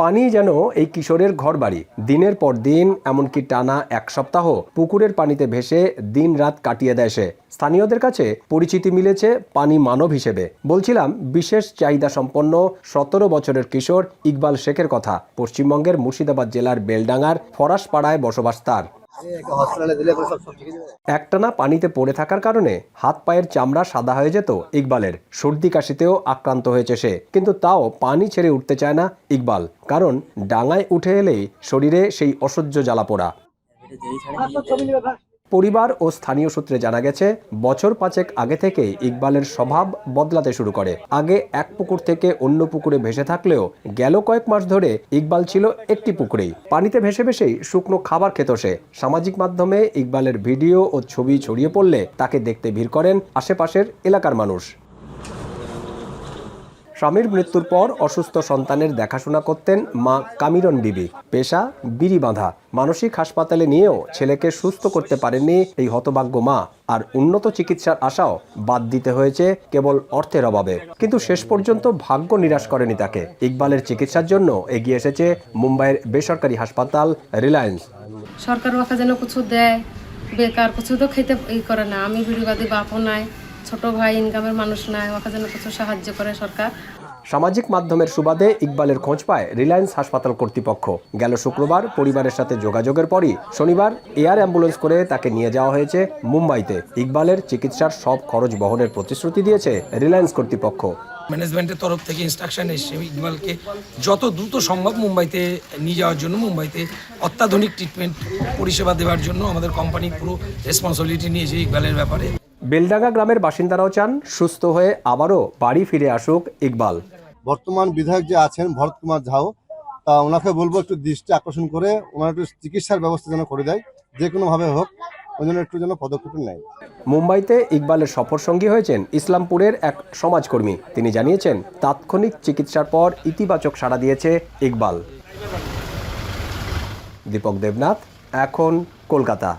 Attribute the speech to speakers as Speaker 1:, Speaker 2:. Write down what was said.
Speaker 1: পানি যেন এই কিশোরের ঘরবাড়ি। দিনের পর দিন, এমনকি টানা এক সপ্তাহ পুকুরের পানিতে ভেসে দিন রাত কাটিয়ে দেয় সে। স্থানীয়দের কাছে পরিচিতি মিলেছে পানি মানব হিসেবে। বলছিলাম বিশেষ চাহিদা সম্পন্ন 17 বছরের কিশোর ইকবাল শেখের কথা। পশ্চিমবঙ্গের মুর্শিদাবাদ জেলার বেলডাঙ্গার ফরাসপাড়ায় বসবাস তার। একটানা পানিতে পড়ে থাকার কারণে হাত পায়ের চামড়া সাদা হয়ে যেত ইকবালের। সর্দি কাশিতেও আক্রান্ত হয়েছে সে, কিন্তু তাও পানি ছেড়ে উঠতে চায় না ইকবাল, কারণ ডাঙায় উঠে এলেই শরীরে সেই অসহ্য জ্বালা পোড়া। পরিবার ও স্থানীয় সূত্রে জানা গেছে, বছর 5 আগে থেকে ইকবালের স্বভাব বদলাতে শুরু করে। আগে এক পুকুর থেকে অন্য পুকুরে ভেসে থাকলেও গেল কয়েক মাস ধরে ইকবাল ছিল একটি পুকুরেই। পানিতে ভেসে ভেসেই শুকনো খাবার খেত সে। সামাজিক মাধ্যমে ইকবালের ভিডিও ও ছবি ছড়িয়ে পড়লে তাকে দেখতে ভিড় করেন আশেপাশের এলাকার মানুষ। স্বামীর মৃত্যুর পর অসুস্থ সন্তানের দেখাশোনা করতেন মা কামিরন বিবি। পেশা বিড়ি বাঁধা। মানসিক হাসপাতালে নিয়েও ছেলেকে সুস্থ করতে পারেননি এই হতভাগ্য মা। আর উন্নত চিকিৎসার আশাও বাদ দিতে হয়েছে কেবল অর্থের অভাবে। কিন্তু শেষ পর্যন্ত ভাগ্য নিরাশ করেনি তাকে। ইকবালের চিকিৎসার জন্য এগিয়ে এসেছে মুম্বাইয়ের বেসরকারি হাসপাতাল রিলায়েন্স।
Speaker 2: সরকার ওকে যেন কিছু দেয়, বেকার কিছু তো খেতে করে না। আমি বিড়িবাদী বাপও নাই, ছোট ভাই ইনকামের মানুষ নাই, ওকে যেন কিছু সাহায্য করে সরকার।
Speaker 1: সামাজিক মাধ্যমের সুবাদে ইকবালের খোঁজ পায় রিলায়েন্স হাসপাতাল কর্তৃপক্ষ। গেল শুক্রবার পরিবারের সাথে যোগাযোগের পরই শনিবার এয়ার অ্যাম্বুলেন্স করে তাকে নিয়ে যাওয়া হয়েছে মুম্বাইতে। ইকবালের চিকিৎসার সব খরচ বহনের প্রতিশ্রুতি দিয়েছে রিলায়েন্স কর্তৃপক্ষ।
Speaker 3: ম্যানেজমেন্টের তরফ থেকে ইনস্ট্রাকশন এসে ইকবালকে যত দ্রুত সম্ভব মুম্বাইতে নিয়ে যাওয়ার জন্য, মুম্বাইতে অত্যাধুনিক ট্রিটমেন্ট পরিষেবা দেওয়ার জন্য আমাদের কোম্পানি পুরো রেসপন্সিবিলিটি নিয়েছে ইকবালের ব্যাপারে।
Speaker 1: বেলডাঙ্গা গ্রামের বাসিন্দারাও চান সুস্থ হয়ে আবারও বাড়ি ফিরে আসুক ইকবাল।
Speaker 4: বর্তমান বিধায়ক যে আছেন ভরত কুমার ঝাও, তা ওনাকে বলবো একটু দৃষ্টি আকর্ষণ করে ওনার একটু চিকিৎসার ব্যবস্থা যেন করে দেয়, যে কোনোভাবে হোক ওই জন্য একটু যেন পদক্ষেপ নেয়।
Speaker 1: মুম্বাইতে ইকবালের সফর সঙ্গী হয়েছেন ইসলামপুরের এক সমাজকর্মী। তিনি জানিয়েছেন, তাৎক্ষণিক চিকিৎসার পর ইতিবাচক সাড়া দিয়েছে ইকবাল। দীপক দেবনাথ, এখন কলকাতা।